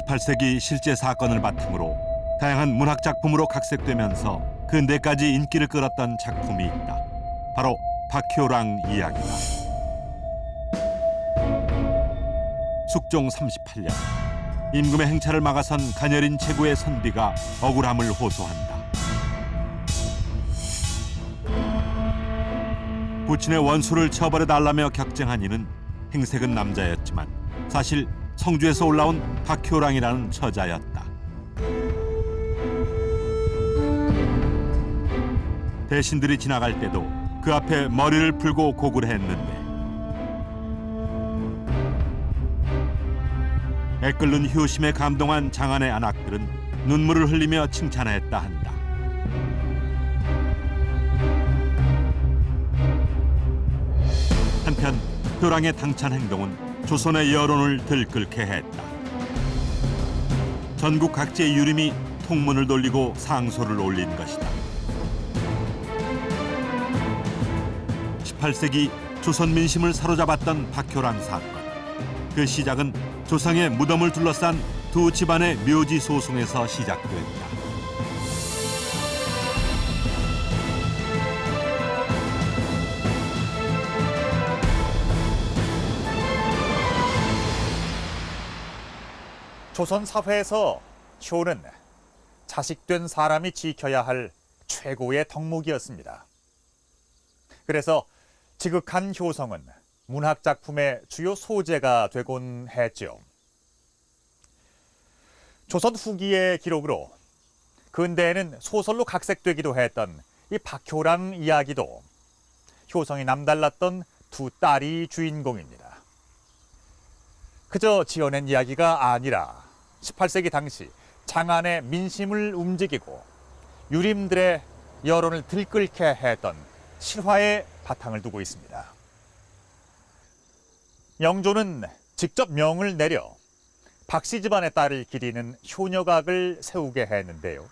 18세기 실제 사건을 바탕으로 다양한 문학 작품으로 각색되면서 근대까지 인기를 끌었던 작품이 있다. 바로 박효랑 이야기다. 숙종 38년, 임금의 행차를 막아선 가녀린 최고의 선비가 억울함을 호소한다. 부친의 원수를 처벌해달라며 격쟁한 이는 행색은 남자였지만 사실 성주에서 올라온 박효랑이라는 처자였다. 대신들이 지나갈 때도 그 앞에 머리를 풀고 곡을 했는데 애끓는 효심에 감동한 장안의 안악들은 눈물을 흘리며 칭찬했다 한다. 한편 효랑의 당찬 행동은 조선의 여론을 들끓게 했다. 전국 각지의 유림이 통문을 돌리고 상소를 올린 것이다. 18세기 조선 민심을 사로잡았던 박효랑 사건. 그 시작은 조상의 무덤을 둘러싼 두 집안의 묘지 소송에서 시작됐다. 조선 사회에서 효는 자식된 사람이 지켜야 할 최고의 덕목이었습니다. 그래서 지극한 효성은 문학 작품의 주요 소재가 되곤 했죠. 조선 후기의 기록으로 근대에는 소설로 각색되기도 했던 이 박효랑 이야기도 효성이 남달랐던 두 딸이 주인공입니다. 그저 지어낸 이야기가 아니라 18세기 당시 장안의 민심을 움직이고 유림들의 여론을 들끓게 했던 실화의 바탕을 두고 있습니다. 영조는 직접 명을 내려 박씨 집안의 딸을 기리는 효녀각을 세우게 했는데요.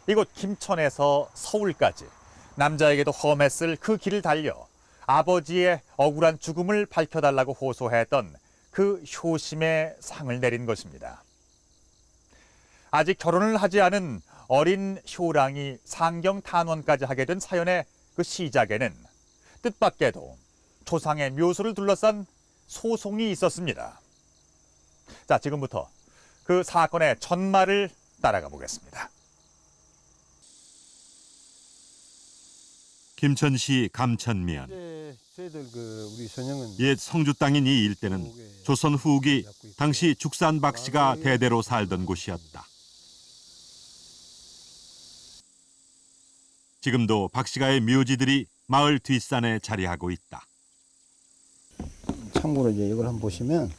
이곳 김천에서 서울까지 남자에게도 험했을 그 길을 달려 아버지의 억울한 죽음을 밝혀달라고 호소했던 그 효심의 상을 내린 것입니다. 아직 결혼을 하지 않은 어린 효랑이 상경탄원까지 하게 된 사연의 그 시작에는 뜻밖에도 조상의 묘소를 둘러싼 소송이 있었습니다. 자, 지금부터 그 사건의 전말을 따라가 보겠습니다. 김천시 감천면. 옛 성주 땅인 이 일대는 조선 후기 당시 죽산 박씨가 대대로 살던 곳이었다. 지금도 박씨가의 묘지들이 마을 뒷산에 자리하고 있다. 참고로 이제 이걸 한번 보시면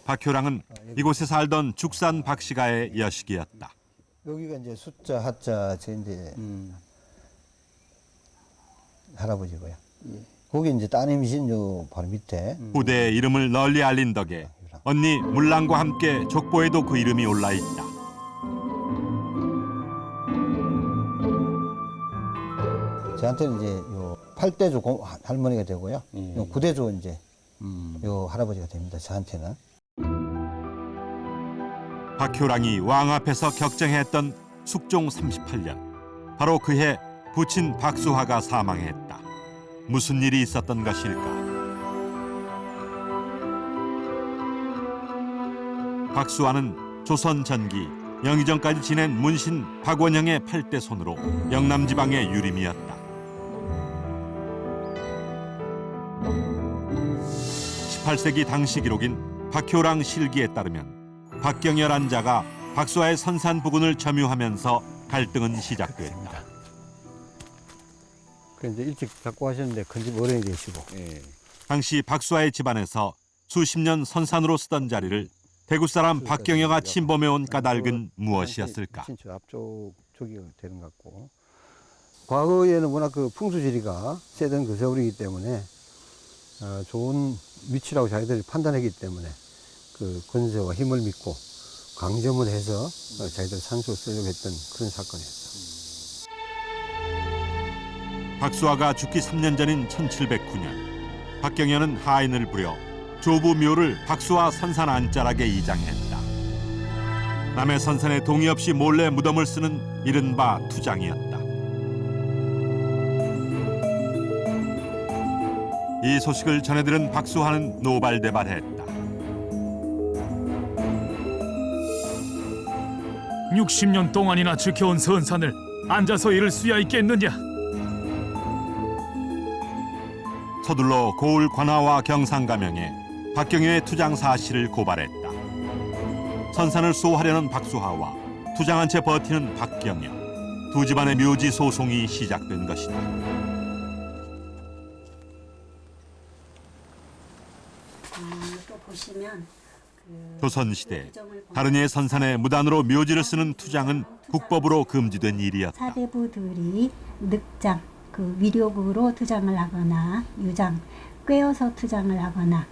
박효랑은 이곳에 살던 죽산 박씨가의 여식이었다. 여기가 이제 숫자 하자 제 이제 할아버지고요. 거기 이제 따님이신 요 바로 밑에 후대의 이름을 널리 알린 덕에 언니 물랑과 함께 족보에도 그 이름이 올라 있다. 저한테는 이제 요 8대조 할머니가 되고요. 요 9대조 이제 요 할아버지가 됩니다. 저한테는. 박효랑이 왕 앞에서 격쟁했던 숙종 38년. 바로 그해 부친 박수화가 사망했다. 무슨 일이 있었던 것일까? 박수화는 조선 전기 영의정까지 지낸 문신 박원영의 8대 손으로 영남 지방의 유림이었다. 18세기 당시 기록인 박효랑 실기에 따르면 박경열한 자가 박수화의 선산 부군을 점유하면서 갈등은 시작됐다. 이제 일찍 갖고 하셨는데 큰 집 어른이 되시고. 당시 박수화의 집안에서 수십 년 선산으로 쓰던 자리를 대구 사람 박경여가 침범해온 까닭은 무엇이었을까? 친척 앞쪽 쪽이 되는 것 같고. 과거에는 워낙 그 풍수지리가 세던 그 세월이기 때문에 좋은 위치라고 자기들이 판단했기 때문에 그 권세와 힘을 믿고 강점을 해서 자기들 산소를 쓰려고 했던 그런 사건이었죠. 박수화가 죽기 3년 전인 1709년 박경여는 하인을 부려 조부 묘를 박수와 선산 안자락에 이장했다. 남의 선산에 동의 없이 몰래 무덤을 쓰는 이른바 투장이었다. 이 소식을 전해들은 박수화는 노발대발했다. 60년 동안이나 지켜온 선산을 앉아서 잃을 수야 있겠느냐? 서둘러 고을 관하와 경상가명에 박경여의 투장 사실을 고발했다. 선산을 수호하려는 박수하와 투장한 채 버티는 박경여, 두 집안의 묘지 소송이 시작된 것이다. 또 보시면 조선시대 다른이의 선산에 무단으로 묘지를 쓰는 투장은 국법으로 금지된 일이었다. 사대부들이 늑장, 위력으로 투장을 하거나 유장, 꿰어서 투장을 하거나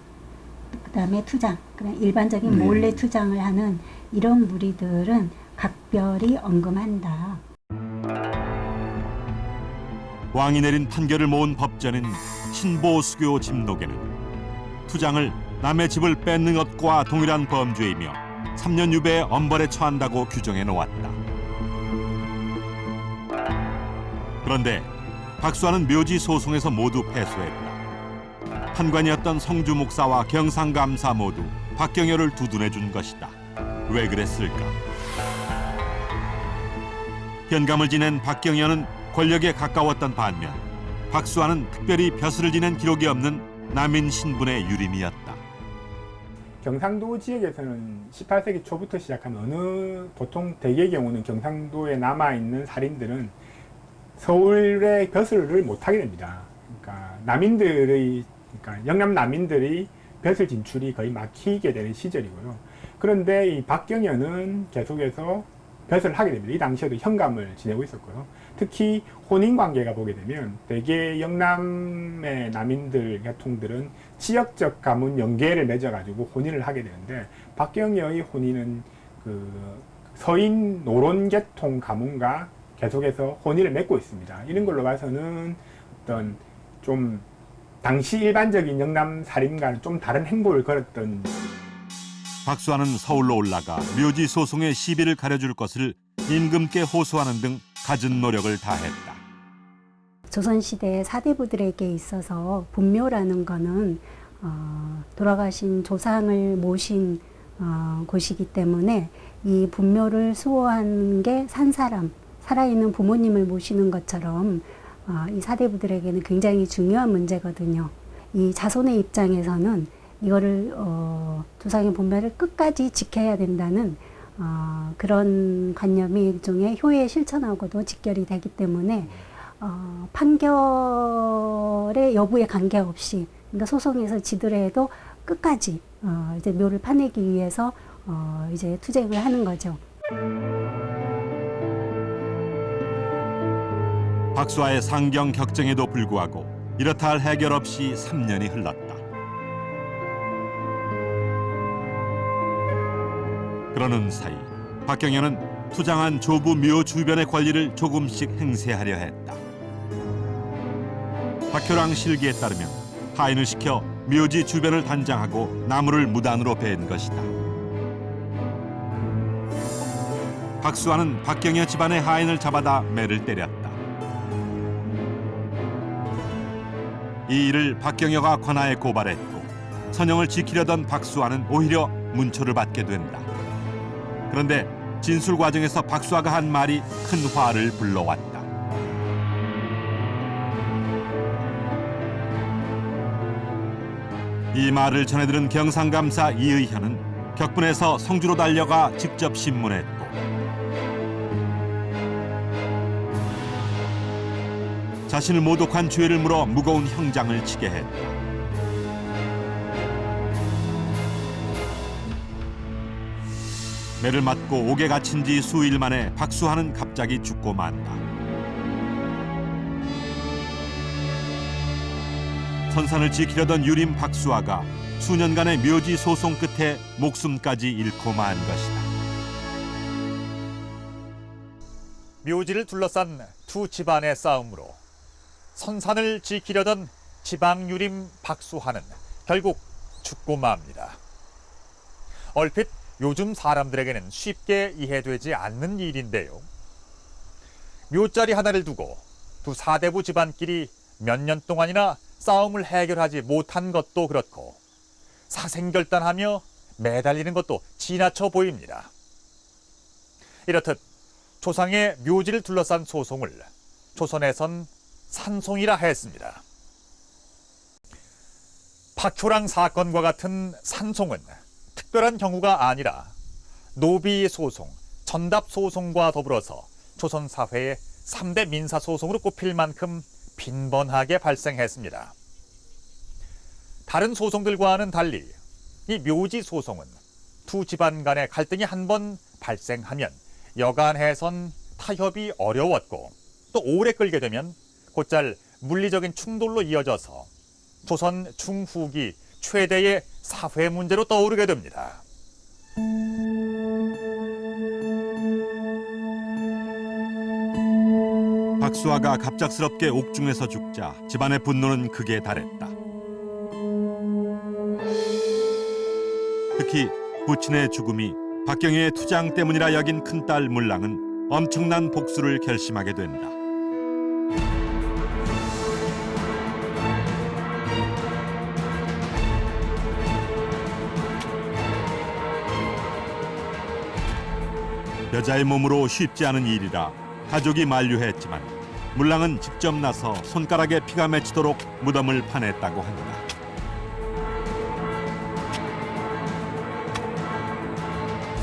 그다음에 투장, 그다음 일반적인 몰래 투장을 하는 이런 무리들은 각별히 언금한다. 왕이 내린 판결을 모은 법전인 신보수교 집록에는 투장을 남의 집을 뺏는 것과 동일한 범죄이며 3년 유배의 엄벌에 처한다고 규정해 놓았다. 그런데 박수하는 묘지 소송에서 모두 패소했다. 판관이었던 성주 목사와 경상감사 모두 박경여를 두둔해 준 것이다. 왜 그랬을까? 현감을 지낸 박경여는 권력에 가까웠던 반면 박수하는 특별히 벼슬을 지낸 기록이 없는 남인 신분의 유림이었다. 경상도 지역에서는 18세기 초부터 시작하면 보통 대개의 경우는 경상도에 남아있는 살인들은 서울의 벼슬을 못하게 됩니다. 그러니까 영남 남인들이 벼슬 진출이 거의 막히게 되는 시절이고요. 그런데 이 박경여는 계속해서 벼슬을 하게 됩니다. 이 당시에도 현감을 지내고 있었고요. 특히 혼인관계가 보게 되면 대개 영남의 남인들 계통들은 지역적 가문 연계를 맺어가지고 혼인을 하게 되는데 박경여의 혼인은 서인 노론계통 가문과 계속해서 혼인을 맺고 있습니다. 이런 걸로 봐서는 어떤 좀 당시 일반적인 영남 살인과는 좀 다른 행보를 걸었던. 박수하는 서울로 올라가 묘지 소송의 시비를 가려줄 것을 임금께 호소하는 등 갖은 노력을 다했다. 조선시대 사대부들에게 있어서 분묘라는 거는 돌아가신 조상을 모신 곳이기 때문에 이 분묘를 수호하는 게 산 사람, 살아있는 부모님을 모시는 것처럼 이 사대부들에게는 굉장히 중요한 문제거든요. 이 자손의 입장에서는 이거를 조상의 분묘를 끝까지 지켜야 된다는 그런 관념이 일종의 효에 실천하고도 직결이 되기 때문에 판결의 여부에 관계없이, 그러니까 소송에서 지더라도 끝까지 이제 묘를 파내기 위해서 이제 투쟁을 하는 거죠. 박수하의 상경 격정에도 불구하고 이렇다 할 해결 없이 3년이 흘렀다. 그러는 사이 박경여는 투장한 조부 묘 주변의 권리를 조금씩 행세하려 했다. 박효랑 실기에 따르면 하인을 시켜 묘지 주변을 단장하고 나무를 무단으로 베은 것이다. 박수하는 박경여 집안의 하인을 잡아다 매를 때렸다. 이 일을 박경여가 관하에 고발했고 선영을 지키려던 박수하는 오히려 문초를 받게 된다. 그런데 진술 과정에서 박수아가 한 말이 큰 화를 불러왔다. 이 말을 전해들은 경상감사 이의현은 격분해서 성주로 달려가 직접 신문했고 자신을 모독한 죄를 물어 무거운 형장을 치게 했다. 매를 맞고 옥에 갇힌 지 수일 만에 박수하는 갑자기 죽고 만다. 선산을 지키려던 유림 박수아가 수년간의 묘지 소송 끝에 목숨까지 잃고 만 것이다. 묘지를 둘러싼 두 집안의 싸움으로 선산을 지키려던 지방유림 박수하는 결국 죽고 맙니다. 얼핏 요즘 사람들에게는 쉽게 이해되지 않는 일인데요. 묘자리 하나를 두고 두 사대부 집안끼리 몇 년 동안이나 싸움을 해결하지 못한 것도 그렇고 사생결단하며 매달리는 것도 지나쳐 보입니다. 이렇듯 조상의 묘지를 둘러싼 소송을 조선에선 산송이라 했습니다. 박효랑 사건과 같은 산송은 특별한 경우가 아니라 노비 소송, 전답 소송과 더불어서 조선 사회의 3대 민사 소송으로 꼽힐 만큼 빈번하게 발생했습니다. 다른 소송들과는 달리 이 묘지 소송은 두 집안 간의 갈등이 한 번 발생하면 여간해선 타협이 어려웠고 또 오래 끌게 되면 곧잘 물리적인 충돌로 이어져서 조선 중후기 최대의 사회 문제로 떠오르게 됩니다. 박수아가 갑작스럽게 옥중에서 죽자 집안의 분노는 극에 달했다. 특히 부친의 죽음이 박경희의 투장 때문이라 여긴 큰딸 물랑은 엄청난 복수를 결심하게 된다. 여자의 몸으로 쉽지 않은 일이라 가족이 만류했지만 물랑은 직접 나서 손가락에 피가 맺히도록 무덤을 파냈다고 한다.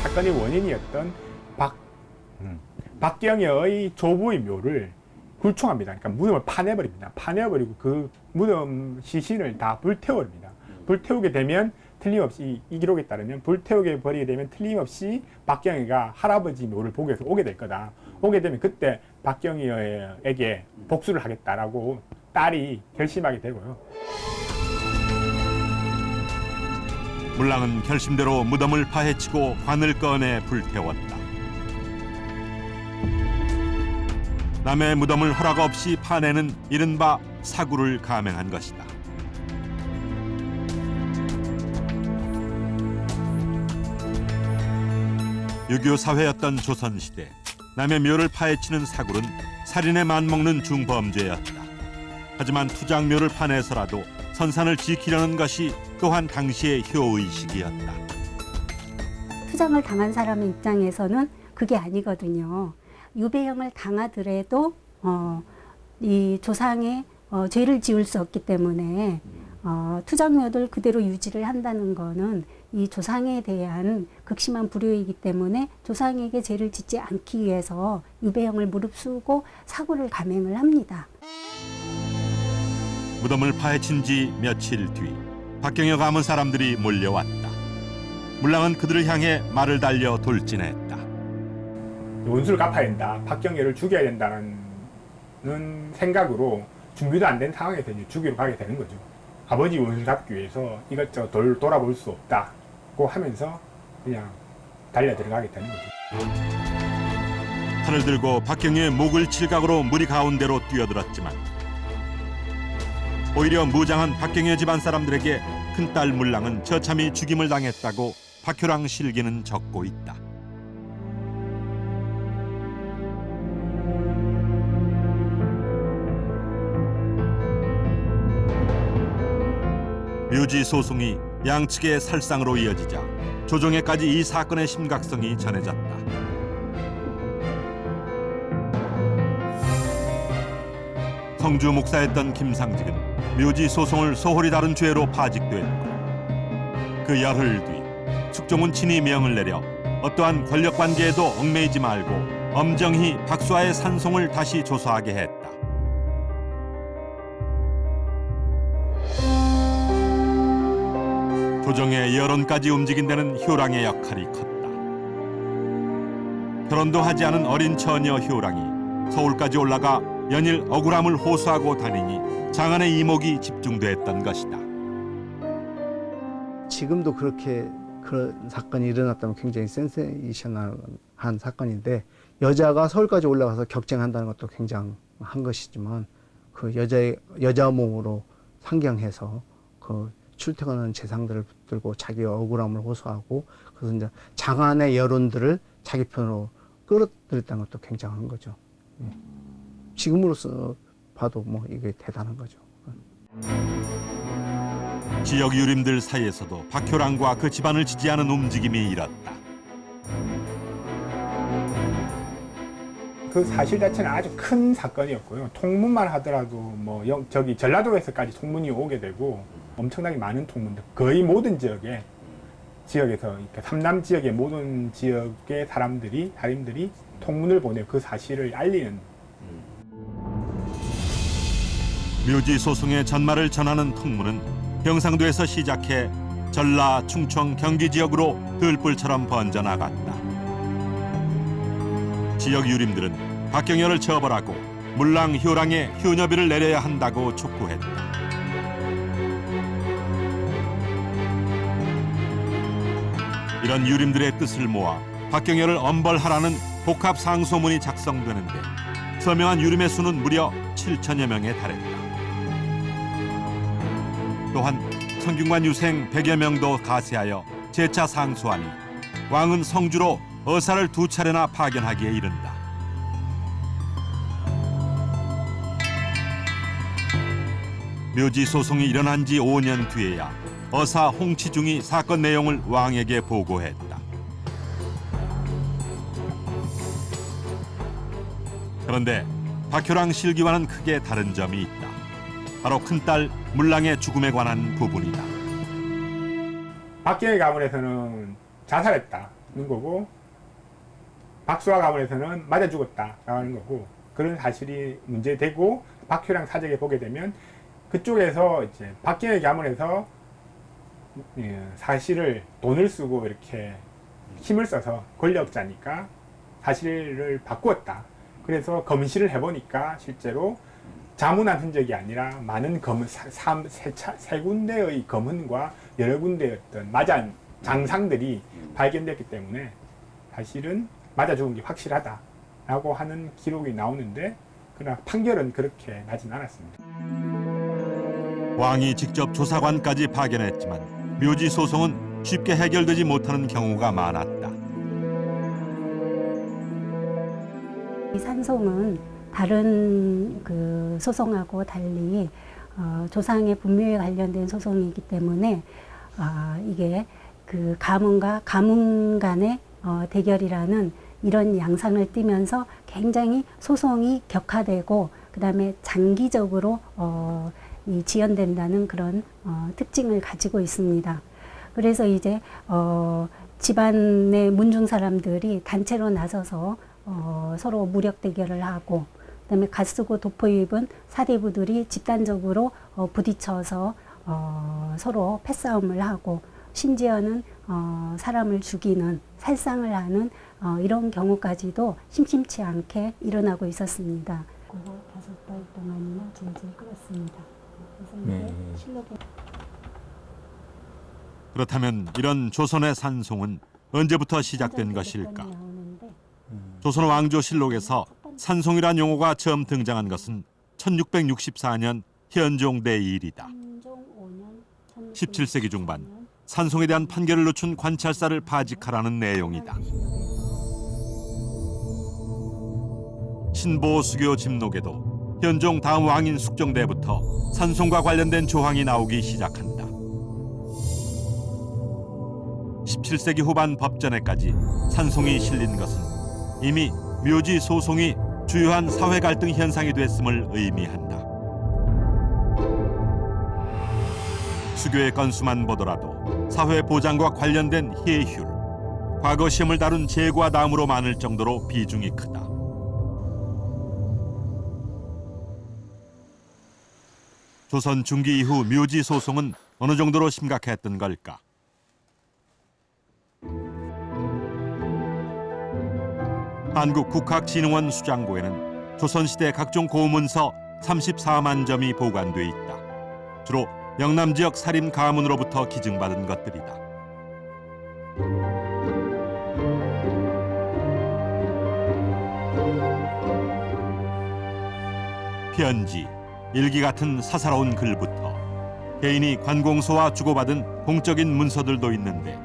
사건의 원인이었던 박경여의 조부의 묘를 굴총합니다. 그러니까 무덤을 파내버립니다. 파내버리고 그 무덤 시신을 다 불태워버립니다. 불태우게 되면 틀림없이 이 기록에 따르면 불태우게 버리게 되면 틀림없이 박경희가 할아버지 묘를 보기 위해서 오게 될 거다. 오게 되면 그때 박경희에게 복수를 하겠다라고 딸이 결심하게 되고요. 물랑은 결심대로 무덤을 파헤치고 관을 꺼내 불태웠다. 남의 무덤을 허락 없이 파내는 이른바 사구를 감행한 것이다. 유교 사회였던 조선시대, 남의 묘를 파헤치는 사굴은 살인에 맞먹는 중범죄였다. 하지만 투장묘를 파내서라도 선산을 지키려는 것이 또한 당시의 효의식이었다. 투장을 당한 사람의 입장에서는 그게 아니거든요. 유배형을 당하더라도 이 조상의 죄를 지을 수 없기 때문에 투장묘를 그대로 유지를 한다는 거는 이 조상에 대한 극심한 불효이기 때문에 조상에게 죄를 짓지 않기 위해서 유배형을 무릅쓰고 사고를 감행을 합니다. 무덤을 파헤친 지 며칠 뒤 박경여 가문 사람들이 몰려왔다. 물랑은 그들을 향해 말을 달려 돌진했다. 원수를 갚아야 된다. 박경여를 죽여야 된다는 생각으로 준비도 안 된 상황에서 이제 죽이러 가게 되는 거죠. 아버지 원수를 잡기 위해서 이것저것 돌아볼 수 없다고 하면서 그냥 달려 들어가게 되는 거죠. 칼을 들고 박경여의 목을 칠각으로 무리 가운데로 뛰어들었지만 오히려 무장한 박경여 집안 사람들에게 큰딸 물랑은 처참히 죽임을 당했다고 박효랑 실기는 적고 있다. 묘지 소송이 양측의 살상으로 이어지자 조정에까지 이 사건의 심각성이 전해졌다. 성주 목사였던 김상직은 묘지 소송을 소홀히 다룬 죄로 파직됐고 그 열흘 뒤 숙종은 친히 명을 내려 어떠한 권력 관계에도 얽매이지 말고 엄정히 박수아의 산송을 다시 조사하게 했다. 조정의 여론까지 움직인 데는 효랑의 역할이 컸다. 결혼도 하지 않은 어린 처녀 효랑이 서울까지 올라가 연일 억울함을 호소하고 다니니 장안의 이목이 집중됐던 것이다. 지금도 그렇게 그런 사건이 일어났다면 굉장히 센세이셔널한 사건인데 여자가 서울까지 올라가서 격쟁한다는 것도 굉장한 것이지만 그 여자 몸으로 상경해서 그 출퇴근하는 재상들을 붙들고 자기 억울함을 호소하고 그래서 이제 장안의 여론들을 자기 편으로 끌어들였다는 것도 굉장한 거죠. 지금으로서 봐도 뭐 이게 대단한 거죠. 지역 유림들 사이에서도 박효랑과 그 집안을 지지하는 움직임이 일었다. 그 사실 자체는 아주 큰 사건이었고요. 통문만 하더라도 뭐 저기 전라도에서까지 통문이 오게 되고 엄청나게 많은 통문들, 거의 모든 지역에서 그러니까 삼남 지역의 모든 지역의 사람들이 통문을 보내 그 사실을 알리는. 묘지 소송의 전말을 전하는 통문은 경상도에서 시작해 전라, 충청, 경기 지역으로 들불처럼 번져나갔다. 지역 유림들은 박경열을 처벌하고 물랑 효랑에 효녀비를 내려야 한다고 촉구했다. 이런 유림들의 뜻을 모아 박경열을 엄벌하라는 복합 상소문이 작성되는데 서명한 유림의 수는 무려 7천여 명에 달했다. 또한 성균관 유생 100여 명도 가세하여 재차 상소하니 왕은 성주로 어사를 2차례나 파견하기에 이른다. 묘지 소송이 일어난 지 5년 뒤에야 어사 홍치중이 사건 내용을 왕에게 보고했다. 그런데 박효랑 실기와는 크게 다른 점이 있다. 바로 큰딸 물랑의 죽음에 관한 부분이다. 박경의 가문에서는 자살했다는 거고 박수아 가문에서는 맞아 죽었다라는 거고 그런 사실이 문제되고 박효랑 사적에 보게 되면 그쪽에서 이제 박경의 가문에서 사실을 돈을 쓰고 이렇게 힘을 써서 권력자니까 사실을 바꾸었다. 그래서 검시를 해보니까 실제로 자문한 흔적이 아니라 많은 검은 세 군데의 검은과 여러 군데의 어떤 맞은 장상들이 발견됐기 때문에 사실은 맞아 죽은 게 확실하다라고 하는 기록이 나오는데 그러나 판결은 그렇게 나진 않았습니다. 왕이 직접 조사관까지 파견했지만 묘지 소송은 쉽게 해결되지 못하는 경우가 많았다. 이 산송은 다른 그 소송하고 달리 조상의 분묘에 관련된 소송이기 때문에 이게 그 가문과 가문 간의 대결이라는 이런 양상을 띠면서 굉장히 소송이 격화되고 그다음에 장기적으로 이 지연된다는 그런 특징을 가지고 있습니다. 그래서 이제 집안의 문중 사람들이 단체로 나서서 서로 무력 대결을 하고 그다음에 갓쓰고 도포 입은 사대부들이 집단적으로 부딪혀서 서로 패싸움을 하고 심지어는 사람을 죽이는 살상을 하는 이런 경우까지도 심심치 않게 일어나고 있었습니다. 5달 동안이나 질질 끌었습니다. 그래서 이제 실록에 그렇다면 이런 조선의 산송은 언제부터 시작된 것일까? 조선 왕조실록에서 산송이란 용어가 처음 등장한 것은 1664년 현종대 일이다. 17세기 중반 산송에 대한 판결을 늦춘 관찰사를 파직하라는 내용이다. 신보수교 집록에도 현종 다음 왕인 숙정대부터 산송과 관련된 조항이 나오기 시작한다. 17세기 후반 법전에까지 산송이 실린 것은 이미 묘지 소송이 주요한 사회 갈등 현상이 됐음을 의미한다. 수교의 건수만 보더라도 사회 보장과 관련된 해휼, 과거 시험을 다룬 제과 다음으로 많을 정도로 비중이 크다. 조선 중기 이후 묘지 소송은 어느 정도로 심각했던 걸까? 한국국학진흥원 수장고에는 조선시대 각종 고문서 34만 점이 보관돼 있다. 주로 영남 지역 사림 가문으로부터 기증받은 것들이다. 편지, 일기 같은 사사로운 글부터 개인이 관공서와 주고받은 공적인 문서들도 있는데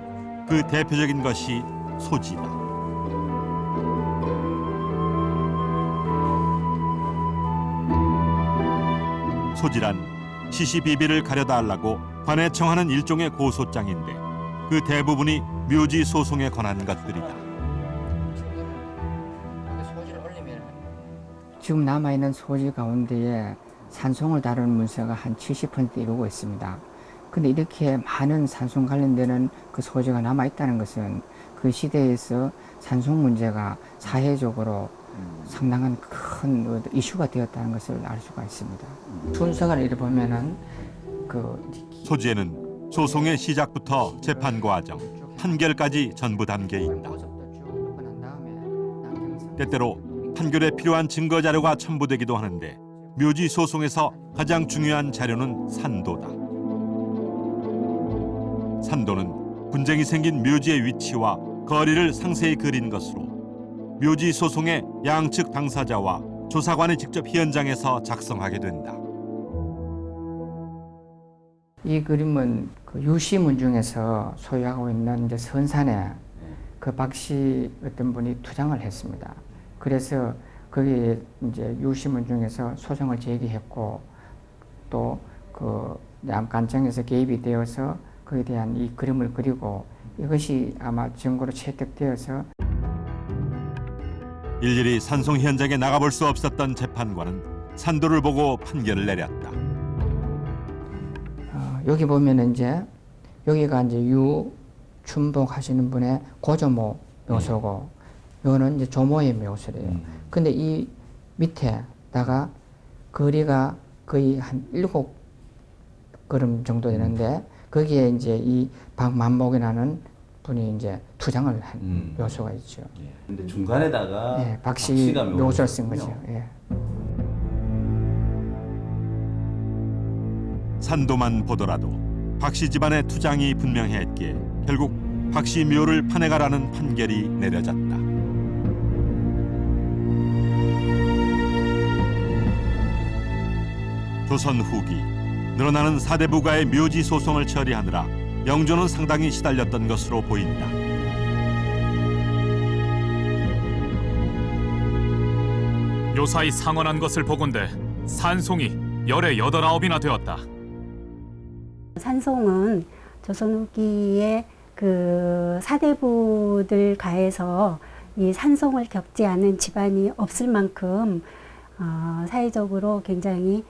그 대표적인 것이 소지다. 소지란 시시비비를 가려달라고 관에 청하는 일종의 고소장인데 그 대부분이 묘지 소송에 관한 것들이다. 지금 남아있는 소지 가운데에 산송을 다루는 문서가 한 70% 이루고 있습니다. 근데 이렇게 많은 산송 관련되는 그 소지가 남아있다는 것은 그 시대에서 산송 문제가 사회적으로 상당한 큰 이슈가 되었다는 것을 알 수가 있습니다. 순서가 이렇게 보면은 소지에는 소송의 시작부터 재판 과정, 판결까지 전부 담겨 있다. 때때로 판결에 필요한 증거 자료가 첨부되기도 하는데 묘지 소송에서 가장 중요한 자료는 산도다. 산도는 분쟁이 생긴 묘지의 위치와 거리를 상세히 그린 것으로 묘지 소송의 양측 당사자와 조사관이 직접 현장에서 작성하게 된다. 이 그림은 그 유시문 중에서 소유하고 있는 이제 선산에 그 박씨 어떤 분이 투장을 했습니다. 그래서 거기에 이제 유시문 중에서 소송을 제기했고 또 그 양간청에서 개입이 되어서 그에 대한 이 그림을 그리고 이것이 아마 증거로 채택되어서 일일이 산송 현장에 나가볼 수 없었던 재판관은 산도를 보고 판결을 내렸다. 여기 보면은 이제 여기가 이제 유춘복 하시는 분의 고조모 묘소고 요거는 이제 조모의 묘소래요. 근데 이 밑에다가 거리가 거의 한 7걸음 정도 되는데 거기에 이제 이 박만목이라는 분이 이제 투장을 한 묘소가 있죠. 근데 중간에다가 예, 박씨가 묘소를 쓴 거죠. 예. 산도만 보더라도 박씨 집안의 투장이 분명했기에 결국 박씨 묘를 파내가라는 판결이 내려졌다. 조선 후기 늘어나는 사대부가의 묘지 소송을 처리하느라 영조는 상당히 시달렸던 것으로 보인다. 요사이 상언한 것을 보건대 산송이 열에 8~9이나 되었다. 산송은 조선 후기에 그 사대부들 가에서 이 산송을 겪지 않은 집안이 없을 만큼 사회적으로 굉장히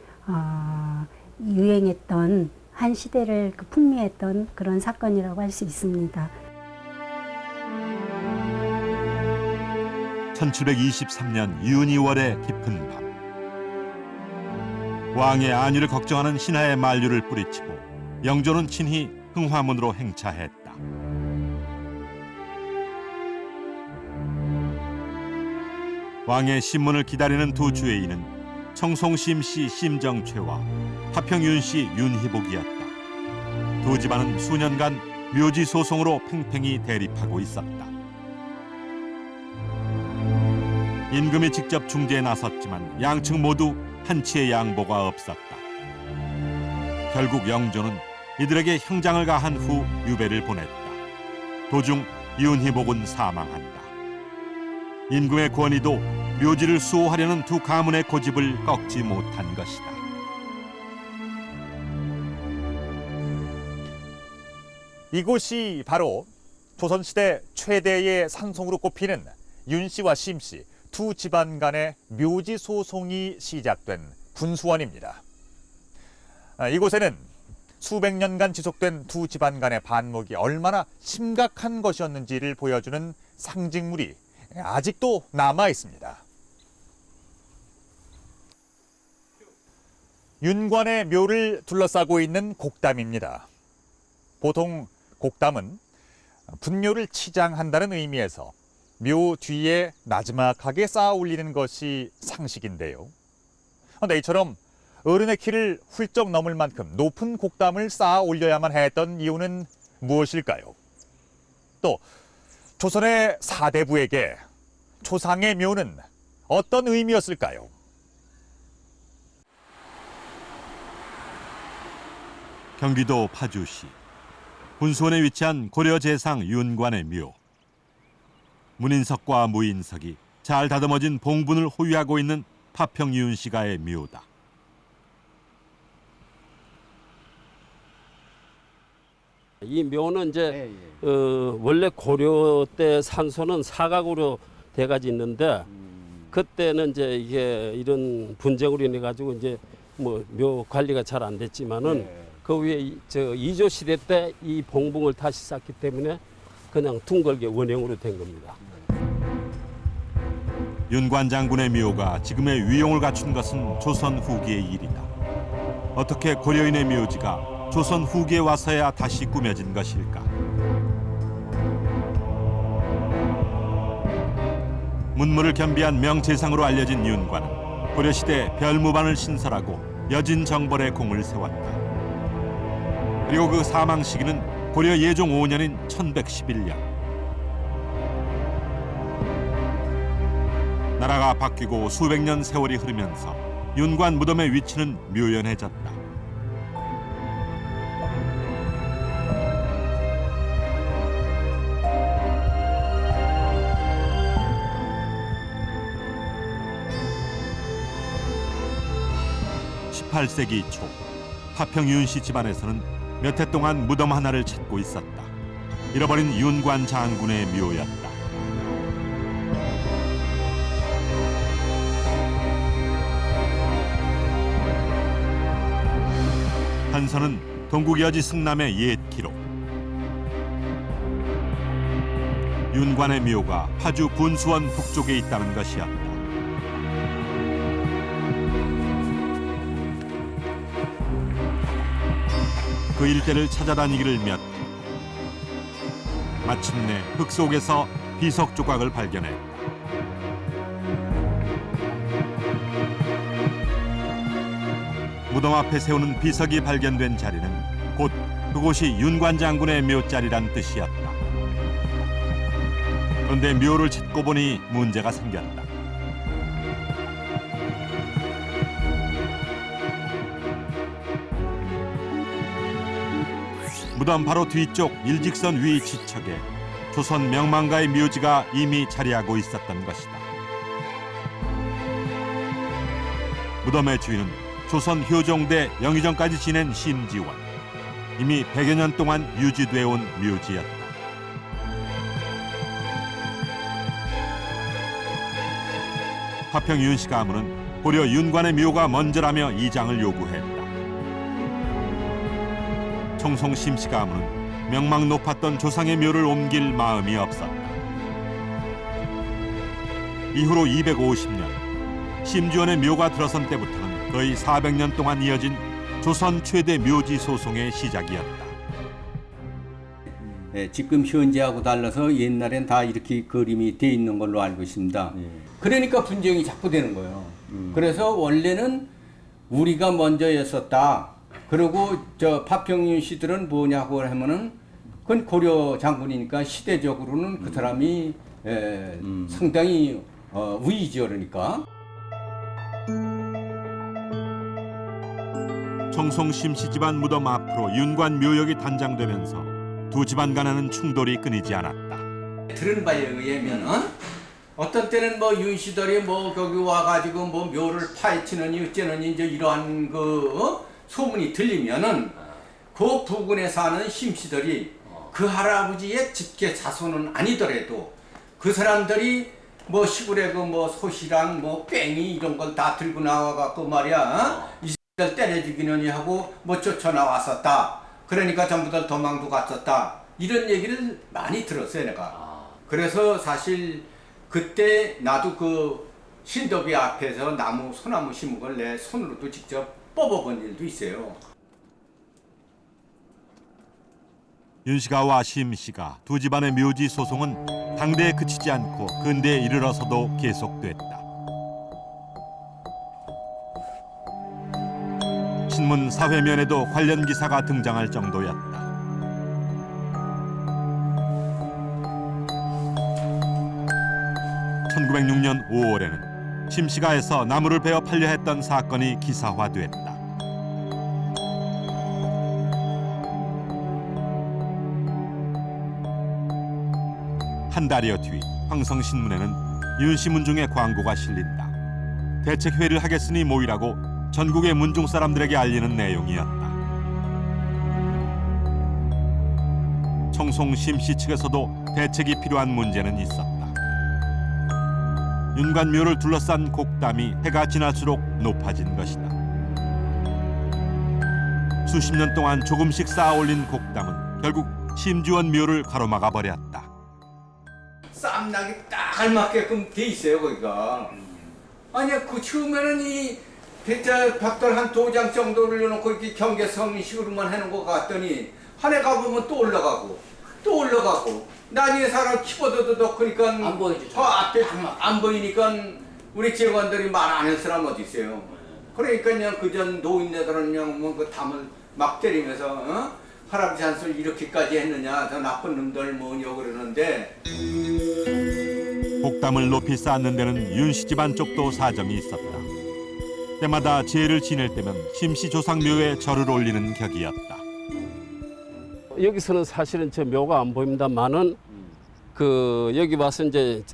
유행했던 한 시대를 풍미했던 그런 사건이라고 할 수 있습니다. 1723년 윤이월의 깊은 밤, 왕의 안위를 걱정하는 신하의 만류를 뿌리치고 영조는 친히 흥화문으로 행차했다. 왕의 신문을 기다리는 두 주의인은 청송심씨 심정최와 화평윤씨 윤희복이었다. 두 집안은 수년간 묘지 소송으로 팽팽히 대립하고 있었다. 임금이 직접 중재에 나섰지만 양측 모두 한치의 양보가 없었다. 결국 영조는 이들에게 형장을 가한 후 유배를 보냈다. 도중 윤희복은 사망한다. 임금의 권위도 묘지를 수호하려는 두 가문의 고집을 꺾지 못한 것이다. 이곳이 바로 조선시대 최대의 산송으로 꼽히는 윤씨와 심씨 두 집안 간의 묘지 소송이 시작된 분수원입니다. 이곳에는 수백 년간 지속된 두 집안 간의 반목이 얼마나 심각한 것이었는지를 보여주는 상징물이 아직도 남아 있습니다. 윤관의 묘를 둘러싸고 있는 곡담입니다. 보통 곡담은 분묘를 치장한다는 의미에서 묘 뒤에 나지막하게 쌓아 올리는 것이 상식인데요. 그런데 이처럼 어른의 키를 훌쩍 넘을 만큼 높은 곡담을 쌓아 올려야만 했던 이유는 무엇일까요? 또 조선의 사대부에게 조상의 묘는 어떤 의미였을까요? 경기도 파주시 분수원에 위치한 고려 재상 윤관의 묘. 문인석과 무인석이 잘 다듬어진 봉분을 호위하고 있는 파평 윤씨가의 묘다. 이 묘는 이제 원래 고려 때 산소는 사각으로 돼가지고 있는데 그때는 이제 이게 이런 분쟁으로 인해 가지고 이제 뭐 묘 관리가 잘 안 됐지만은 그 위에 이조 시대 때 이 봉봉을 다시 쌓기 때문에 그냥 둥글게 원형으로 된 겁니다. 윤관 장군의 묘가 지금의 위용을 갖춘 것은 조선 후기의 일이다. 어떻게 고려인의 묘지가 조선 후기에 와서야 다시 꾸며진 것일까? 문물을 겸비한 명재상으로 알려진 윤관은 고려시대 별무반을 신설하고 여진 정벌의 공을 세웠다. 그리고 그 사망 시기는 고려 예종 5년인 1111년. 나라가 바뀌고 수백 년 세월이 흐르면서 윤관 무덤의 위치는 묘연해졌다. (18세기) 초 파평 윤씨 집안에서는 몇 해 동안 무덤 하나를 찾고 있었다. 잃어버린 윤관 장군의 묘였다. 한선은 동국여지 승남의 옛 기록. 윤관의 묘가 파주 분수원 북쪽에 있다는 것이었다. 그 일대를 찾아다니기를 몇 해. 마침내 흙 속에서 비석 조각을 발견했다. 무덤 앞에 세우는 비석이 발견된 자리는 곧 그곳이 윤관 장군의 묘자리란 뜻이었다. 그런데 묘를 찾고 보니 문제가 생겼다. 무덤 바로 뒤쪽 일직선 위 지척에 조선 명망가의 묘지가 이미 자리하고 있었던 것이다. 무덤의 주인은 조선 효종대 영의정까지 지낸 심지원. 이미 100여 년 동안 유지되어 온 묘지였다. 파평 윤씨 가문은 고려 윤관의 묘가 먼저라며 이장을 요구했다. 청송 심씨 가문은 명망 높았던 조상의 묘를 옮길 마음이 없었다. 이후로 250년, 심지원의 묘가 들어선 때부터는 거의 400년 동안 이어진 조선 최대 묘지 소송의 시작이었다. 네, 지금 현재하고 달라서 옛날엔 다 이렇게 그림이 돼 있는 걸로 알고 있습니다. 그러니까 분쟁이 자꾸 되는 거예요. 그래서 원래는 우리가 먼저였었다. 그리고 저 파평윤 씨들은 뭐냐고 하면은 그건 고려 장군이니까 시대적으로는 그 사람이 상당히 우위지 그러니까. 청송 심씨 집안 무덤 앞으로 윤관 묘역이 단장되면서 두 집안 간에는 충돌이 끊이지 않았다. 들은 바에 의하면은 어떤 때는 뭐 윤씨들이 뭐 거기 와가지고 뭐 묘를 파헤치느니 어쩌느니 이제 이러한 그 소문이 들리면은 그 부근에 사는 심씨들이 그 할아버지의 직계 자손은 아니더라도 그 사람들이 뭐 시골에 그 뭐 소시랑 뭐 꽹이 이런 걸 다 들고 나와갖고 말이야 이 새끼들 때려주기는 하고 뭐 쫓아나왔었다. 그러니까 전부들 도망도 갔었다. 이런 얘기를 많이 들었어요 내가. 그래서 사실 그때 나도 그 신도비 앞에서 소나무 심은 걸 내 손으로도 직접 뽑아본 일도 있어요. 윤씨가와 심씨가 두 집안의 묘지 소송은 당대에 그치지 않고 근대에 이르러서도 계속됐다. 신문 사회면에도 관련 기사가 등장할 정도였다. (1906년 5월에는) 심씨가에서 나무를 베어 팔려 했던 사건이 기사화됐다. 한 달여 뒤 황성신문에는 윤씨 문중의 광고가 실린다. 대책회의를 하겠으니 모이라고 전국의 문중 사람들에게 알리는 내용이었다. 청송 심씨 측에서도 대책이 필요한 문제는 있었다. 윤관묘를 둘러싼 곡담이 해가 지날수록 높아진 것이다. 수십 년 동안 조금씩 쌓아올린 곡담은 결국 심지원 묘를 가로막아 버렸다. 쌈나기 딱 알맞게끔 돼 있어요 거기가. 아니야 그 처음에는 이 벽돌 한 2장 정도를 넣어놓고 이렇게 경계성식으로만 해놓은 것 같더니 한 해 가보면 또 올라가고 또 올라가고 나중에 사람 키보드도 더 크니까 안 보이죠. 저 앞에 안 보이니까 우리 직원들이 말 안 할 사람 어디 있어요. 그러니까 그냥 그전 노인네들은 그냥 뭐 그 담을 막 때리면서 할아버지 한 소리 이렇게까지 했느냐 저 나쁜 놈들 뭐냐고 그러는데. 곡담을 높이 쌓는 데는 윤씨 집안 쪽도 사정이 있었다. 때마다 제를 지낼 때면 심씨 조상묘에 절을 올리는 격이었다. 여기서는 사실은 저 묘가 안 보입니다만은 그 여기 와서 이제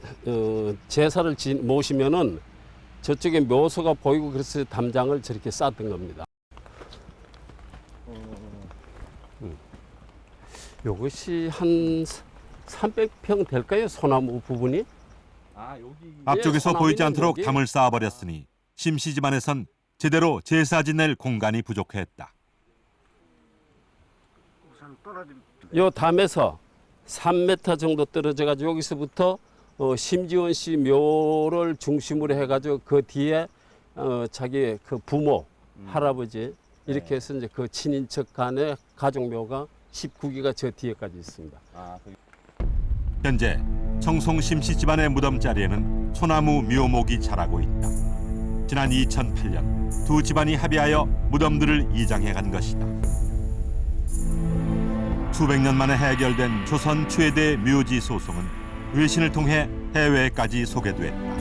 제사를 모시면은 저쪽에 묘소가 보이고 그래서 담장을 저렇게 쌓던 겁니다. 이것이 한 300평 될까요? 소나무 부분이? 앞쪽에서 예, 보이지 않도록 여기. 담을 쌓아버렸으니 심씨 집안에선 제대로 제사 지낼 공간이 부족했다. 요 담에서 3m 정도 떨어져 가지고 여기서부터 심지원 씨 묘를 중심으로 해가지고 그 뒤에 자기 그 부모 할아버지 이렇게 해서 이제 그 친인척 간의 가족 묘가 19기가 저 뒤에까지 있습니다. 현재 청송 심씨 집안의 무덤 자리에는 소나무 묘목이 자라고 있다. 지난 2008년 두 집안이 합의하여 무덤들을 이장해 간 것이다. 수백 년 만에 해결된 조선 최대 묘지 소송은 외신을 통해 해외까지 소개됐다.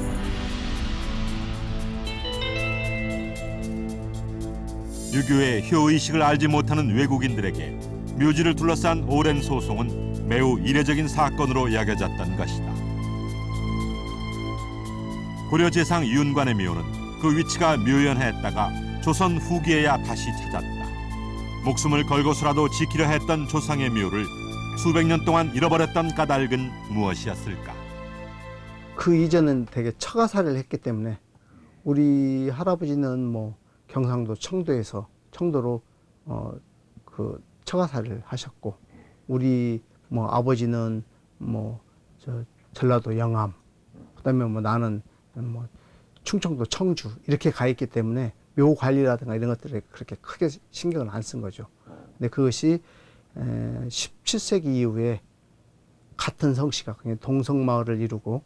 유교의 효의식을 알지 못하는 외국인들에게 묘지를 둘러싼 오랜 소송은 매우 이례적인 사건으로 여겨졌던 것이다. 고려 재상 윤관의 묘는 그 위치가 묘연했다가 조선 후기에야 다시 찾았다. 목숨을 걸고서라도 지키려 했던 조상의 묘를 수백 년 동안 잃어버렸던 까닭은 무엇이었을까? 그 이전은 되게 처가살이를 했기 때문에 우리 할아버지는 뭐 경상도 청도로 그 처가살이를 하셨고 우리 뭐 아버지는 뭐 저 전라도 영암 그다음에 뭐 나는 뭐 충청도 청주 이렇게 가 있기 때문에 묘 관리라든가 이런 것들에 그렇게 크게 신경을 안 쓴 거죠. 근데 그것이 17세기 이후에 같은 성씨가 그냥 동성마을을 이루고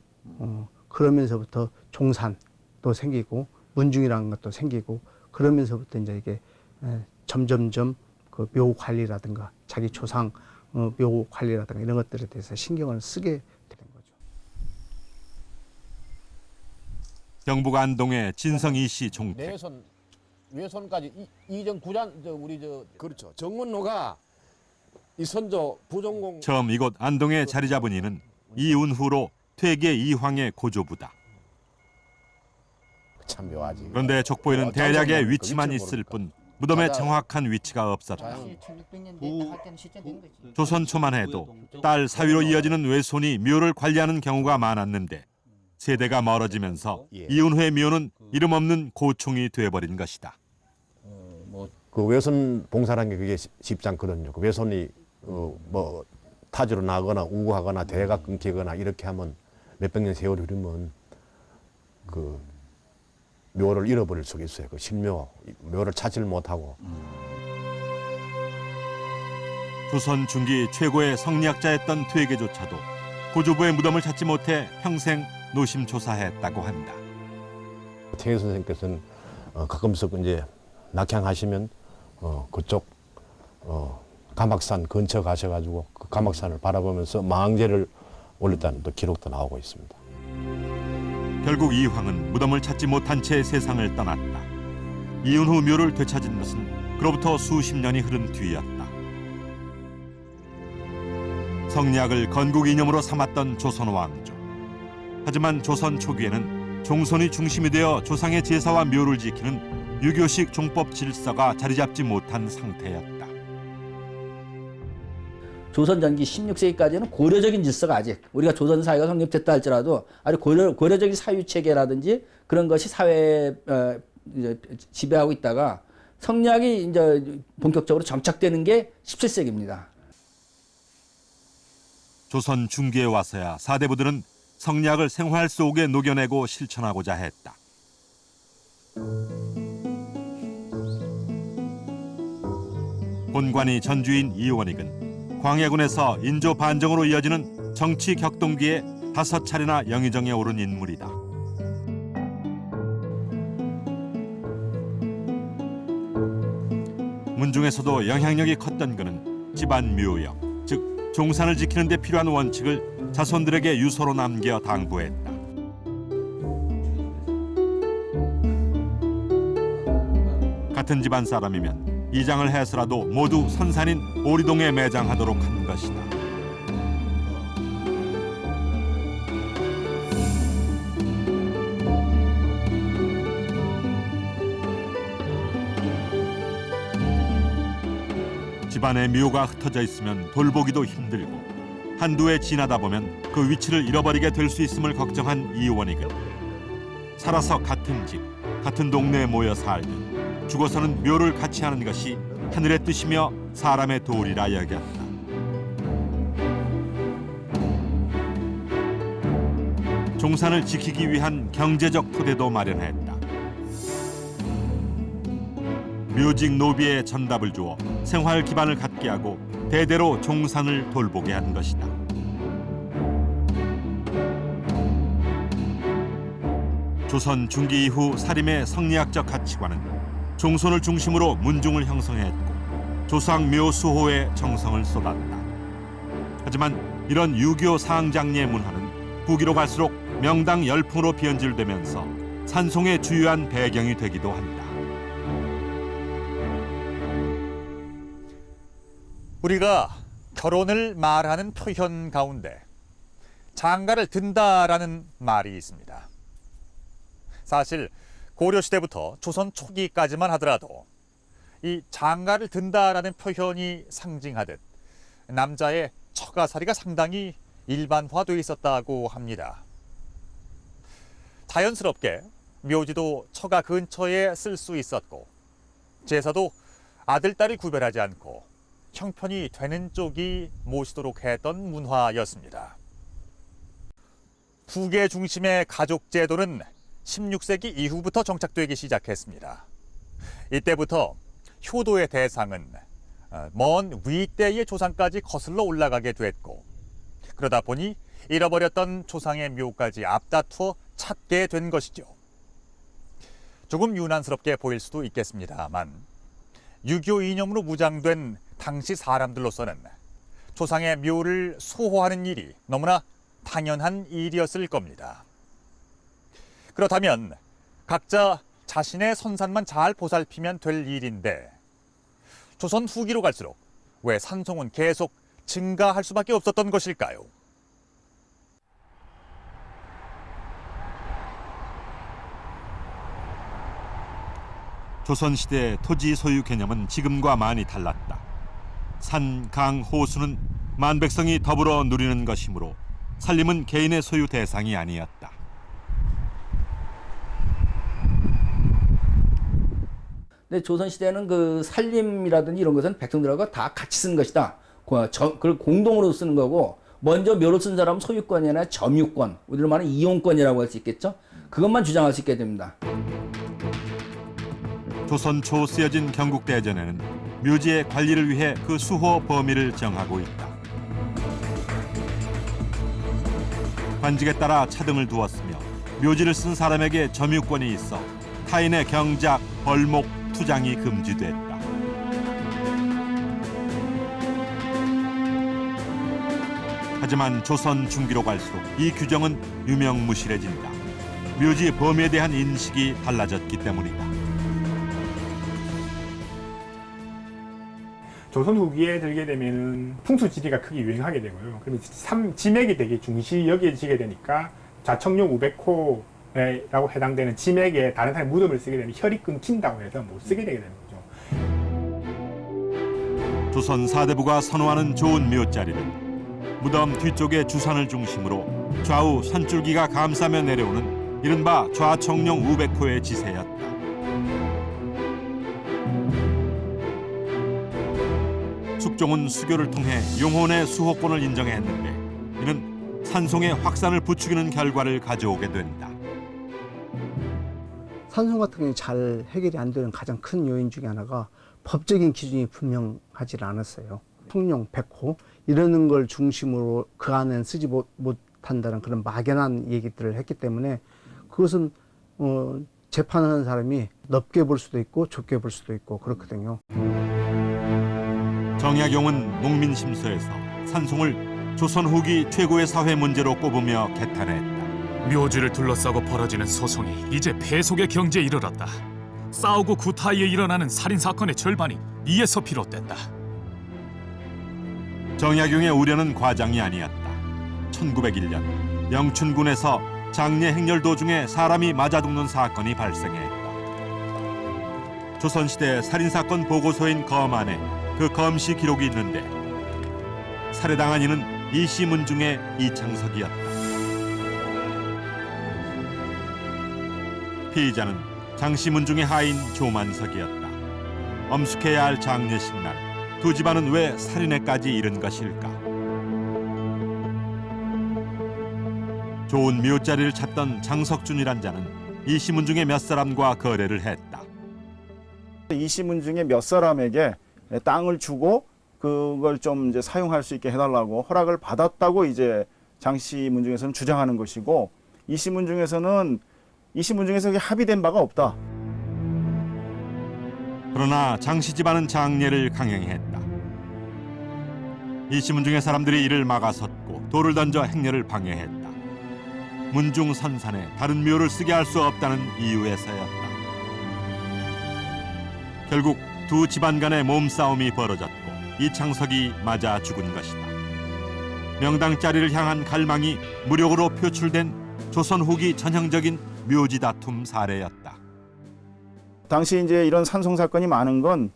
그러면서부터 종산도 생기고 문중이라는 것도 생기고 그러면서부터 이제 이게 점점점 그 묘 관리라든가 자기 조상 묘 관리라든가 이런 것들에 대해서 신경을 쓰게 되는 거죠. 경북 안동의 진성이 씨 종택. 외손까지 이정 구잔 우리 그렇죠. 정문로가 이 선조 부종공 처음 이곳 안동에 자리 잡은 이는 이운후로 퇴계 이황의 고조부다. 참 묘하지. 그런데 족보에는 대략의 위치만 있을 뿐 무덤의 정확한 위치가 없었다. 조선 초만 해도 딸 사위로 이어지는 외손이 묘를 관리하는 경우가 많았는데 세대가 멀어지면서 이운후의 묘는 이름 없는 고충이 돼버린 것이다. 그 외손 봉사라는 게 그게 쉽지 않거든요. 그 외손이 뭐 타지로 나거나 우고하거나 대가 끊기거나 이렇게 하면 몇백 년 세월이 흐르면 그 묘를 잃어버릴 수가 있어요. 그 신묘, 묘를 찾지를 못하고. 조선 중기 최고의 성리학자였던 퇴계조차도 고조부의 무덤을 찾지 못해 평생 노심초사했다고 한다. 퇴계 선생님께서는 가끔씩 이제 낙향하시면 그쪽 가막산 근처 가셔가지고 그 가막산을 바라보면서 망제를 올렸다는 또 기록도 나오고 있습니다. 결국 이황은 무덤을 찾지 못한 채 세상을 떠났다. 이운후 묘를 되찾은 것은 그로부터 수십 년이 흐른 뒤였다. 성리학을 건국 이념으로 삼았던 조선 왕조. 하지만 조선 초기에는 종손이 중심이 되어 조상의 제사와 묘를 지키는 유교식 종법 질서가 자리 잡지 못한 상태였다. 조선 전기 16세기까지는 고려적인 질서가 아직 우리가 조선 사회가 성립됐다 할지라도 아주 고려적인 사유 체계라든지 그런 것이 사회에 지배하고 있다가 성리학이 이제 본격적으로 정착되는 게 17세기입니다. 조선 중기에 와서야 사대부들은 성리학을 생활 속에 녹여내고 실천하고자 했다. 본관이 전주인 이원익은 광해군에서 인조 반정으로 이어지는 정치 격동기에 5차례나 영의정에 오른 인물이다. 문중에서도 영향력이 컸던 그는 집안 묘역, 즉 종산을 지키는 데 필요한 원칙을 자손들에게 유서로 남겨 당부했다. 같은 집안 사람이면 이장을 해서라도 모두 선산인 오리동에 매장하도록 한 것이다. 집안에 묘가 흩어져 있으면 돌보기도 힘들고 한두 해 지나다 보면 그 위치를 잃어버리게 될 수 있음을 걱정한 이원익은 살아서 같은 집, 같은 동네에 모여 살든 죽어서는 묘를 같이 하는 것이 하늘의 뜻이며 사람의 도리라 여겼다. 종산을 지키기 위한 경제적 토대도 마련했다. 묘직 노비의 전답을 주어 생활 기반을 갖게 하고 대대로 종산을 돌보게 한 것이다. 조선 중기 이후 사림의 성리학적 가치관은 종손을 중심으로 문중을 형성했고 조상 묘 수호에 정성을 쏟았다. 하지만 이런 유교 상장리의 문화는 후기로 갈수록 명당 열풍으로 변질되면서 산송의 주요한 배경이 되기도 한다. 우리가 결혼을 말하는 표현 가운데 장가를 든다라는 말이 있습니다. 사실 고려시대부터 조선 초기까지만 하더라도 이 장가를 든다라는 표현이 상징하듯 남자의 처가살이가 상당히 일반화되어 있었다고 합니다. 자연스럽게 묘지도 처가 근처에 쓸 수 있었고 제사도 아들, 딸이 구별하지 않고 형편이 되는 쪽이 모시도록 했던 문화였습니다. 부계 중심의 가족 제도는 16세기 이후부터 정착되기 시작했습니다. 이때부터 효도의 대상은 먼 위대의 조상까지 거슬러 올라가게 됐고 그러다 보니 잃어버렸던 조상의 묘까지 앞다투어 찾게 된 것이죠. 조금 유난스럽게 보일 수도 있겠습니다만 유교 이념으로 무장된 당시 사람들로서는 조상의 묘를 수호하는 일이 너무나 당연한 일이었을 겁니다. 그렇다면 각자 자신의 선산만 잘 보살피면 될 일인데 조선 후기로 갈수록 왜 산송은 계속 증가할 수밖에 없었던 것일까요? 조선시대 토지 소유 개념은 지금과 많이 달랐다. 산, 강, 호수는 만백성이 더불어 누리는 것이므로 산림은 개인의 소유 대상이 아니었다. 근데 조선시대는 그 산림이라든지 이런 것은 백성들하고 다 같이 쓰는 것이다. 그걸 공동으로 쓰는 거고 먼저 묘를 쓴 사람은 소유권이 아니라 점유권, 우리로 말하는 이용권이라고 할 수 있겠죠. 그것만 주장할 수 있게 됩니다. 조선 초 쓰여진 경국대전에는 묘지의 관리를 위해 그 수호 범위를 정하고 있다. 관직에 따라 차등을 두었으며 묘지를 쓴 사람에게 점유권이 있어 타인의 경작, 벌목, 투장이 금지됐다. 하지만 조선 중기로 갈수록 이 규정은 유명무실해진다. 묘지 범위에 대한 인식이 달라졌기 때문이다. 조선 후기에 들게 되면은 풍수지리가 크게 유행하게 되고요. 그러면 지맥이 되게 중시 여겨지게 되니까 좌청룡 우백호라고 해당되는 지맥에 다른 사람이 무덤을 쓰게 되면 혈이 끊긴다고 해서 못 쓰게 되게 되는 거죠. 조선 사대부가 선호하는 좋은 묘자리는 무덤 뒤쪽의 주산을 중심으로 좌우 선줄기가 감싸며 내려오는 이른바 좌청룡 우백호의 지세였다. 숙종은 수교를 통해 용혼의 수호권을 인정했는데 이는 산송의 확산을 부추기는 결과를 가져오게 된다. 산송 같은 경우에 잘 해결이 안 되는 가장 큰 요인 중에 하나가 법적인 기준이 분명하지 않았어요. 청룡, 백호 이러는 걸 중심으로 그 안에는 쓰지 못한다는 그런 막연한 얘기들을 했기 때문에 그것은 재판하는 사람이 넓게 볼 수도 있고 좁게 볼 수도 있고 그렇거든요. 정약용은 농민심서에서 산송을 조선 후기 최고의 사회 문제로 꼽으며 개탄했다. 묘지를 둘러싸고 벌어지는 소송이 이제 패속의 경지에 이르렀다. 싸우고 구타이에 일어나는 살인 사건의 절반이 이에서 비롯된다. 정약용의 우려는 과장이 아니었다. 1901년 영춘군에서 장례 행렬 도중에 사람이 맞아 죽는 사건이 발생했다. 조선시대 살인사건 보고서인 검 안에 그 검시 기록이 있는데 살해당한 이는 이시문중의 이창석이었다. 피의자는 장시문중의 하인 조만석이었다. 엄숙해야 할 장례식 날 두 집안은 왜 살인에까지 이른 것일까? 좋은 묘자리를 찾던 장석준이란 자는 이시문중의 몇 사람과 거래를 했다. 이시문중의 몇 사람에게 땅을 주고 그걸 좀 이제 사용할 수 있게 해달라고 허락을 받았다고 이제 장시문중에서는 주장하는 것이고 이시문중에서 합의된 바가 없다. 그러나 장씨 집안은 장례를 강행했다. 이시문중의 사람들이 이를 막아섰고 돌을 던져 행렬을 방해했다. 문중 선산에 다른 묘를 쓰게 할 수 없다는 이유에서였다. 결국 두 집안 간의 몸싸움이 벌어졌고 이창석이 맞아 죽은 것이다. 명당 자리를 향한 갈망이 무력으로 표출된 조선 후기 전형적인 묘지 다툼 사례였다. 당시 이제 이런 산송 사건이 많은 건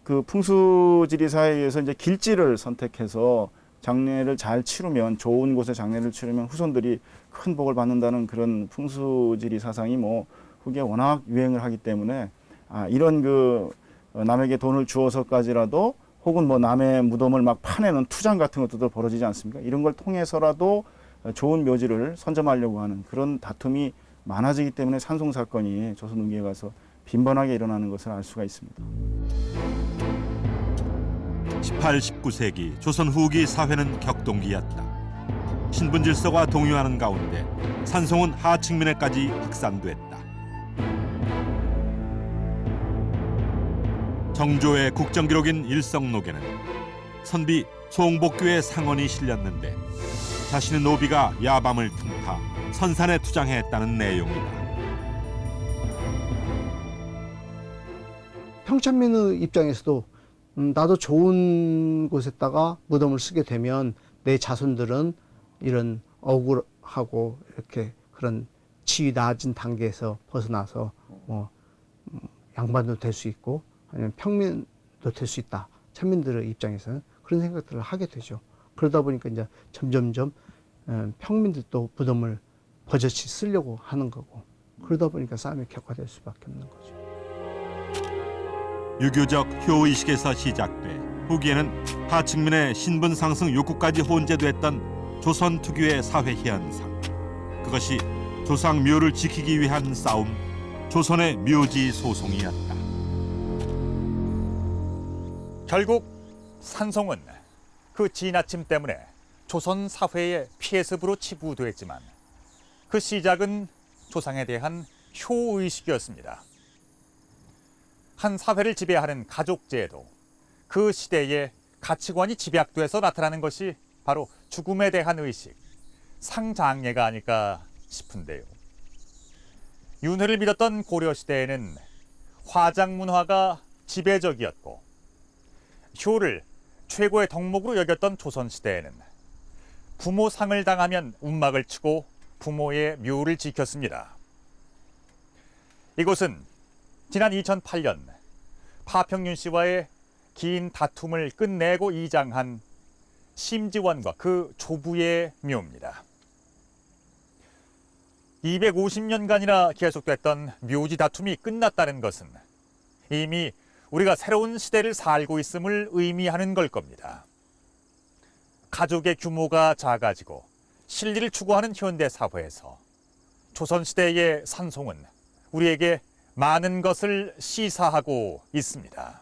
그 풍수지리사에 의해서 이제 길지를 선택해서 장례를 잘 치르면 좋은 곳에 장례를 치르면 후손들이 큰 복을 받는다는 그런 풍수지리 사상이 뭐 후기에 워낙 유행을 하기 때문에 이런 그 남에게 돈을 주어서까지라도 혹은 뭐 남의 무덤을 막 파내는 투장 같은 것들도 벌어지지 않습니까? 이런 걸 통해서라도 좋은 묘지를 선점하려고 하는 그런 다툼이 많아지기 때문에 산송 사건이 조선 후기에 가서 빈번하게 일어나는 것을 알 수가 있습니다. 18, 19세기 조선 후기 사회는 격동기였다. 신분 질서가 동요하는 가운데 산송은 하층민에까지 확산됐다. 정조의 국정기록인 일성록에는 선비 송복교의 상언이 실렸는데 자신의 노비가 야밤을 틈타 선산에 투장했다는 내용이다. 평천민의 입장에서도 나도 좋은 곳에다가 무덤을 쓰게 되면 내 자손들은 이런 억울하고 이렇게 그런 지위 낮은 단계에서 벗어나서 뭐 양반도 될 수 있고 아니면 평민도 될 수 있다. 천민들의 입장에서는 그런 생각들을 하게 되죠. 그러다 보니까 이제 점점점 평민들도 무덤을 버젓이 쓰려고 하는 거고 그러다 보니까 싸움이 격화될 수밖에 없는 거죠. 유교적 효의식에서 시작돼 후기에는 하층민의 신분 상승 욕구까지 혼재됐던 조선 특유의 사회 현상. 그것이 조상 묘를 지키기 위한 싸움, 조선의 묘지 소송이었다. 결국 산송은 그 지나침 때문에 조선 사회의 폐습으로 치부됐지만 그 시작은 조상에 대한 효의식이었습니다. 한 사회를 지배하는 가족제도, 그 시대의 가치관이 집약돼서 나타나는 것이 바로 죽음에 대한 의식, 상장례가 아닐까 싶은데요. 윤회를 믿었던 고려시대에는 화장 문화가 지배적이었고 효를 최고의 덕목으로 여겼던 조선시대에는 부모 상을 당하면 운막을 치고 부모의 묘를 지켰습니다. 이곳은 지난 2008년 파평윤 씨와의 긴 다툼을 끝내고 이장한 심지원과 그 조부의 묘입니다. 250년간이나 계속됐던 묘지 다툼이 끝났다는 것은 이미 우리가 새로운 시대를 살고 있음을 의미하는 걸 겁니다. 가족의 규모가 작아지고 실리를 추구하는 현대 사회에서 조선시대의 산송은 우리에게 많은 것을 시사하고 있습니다.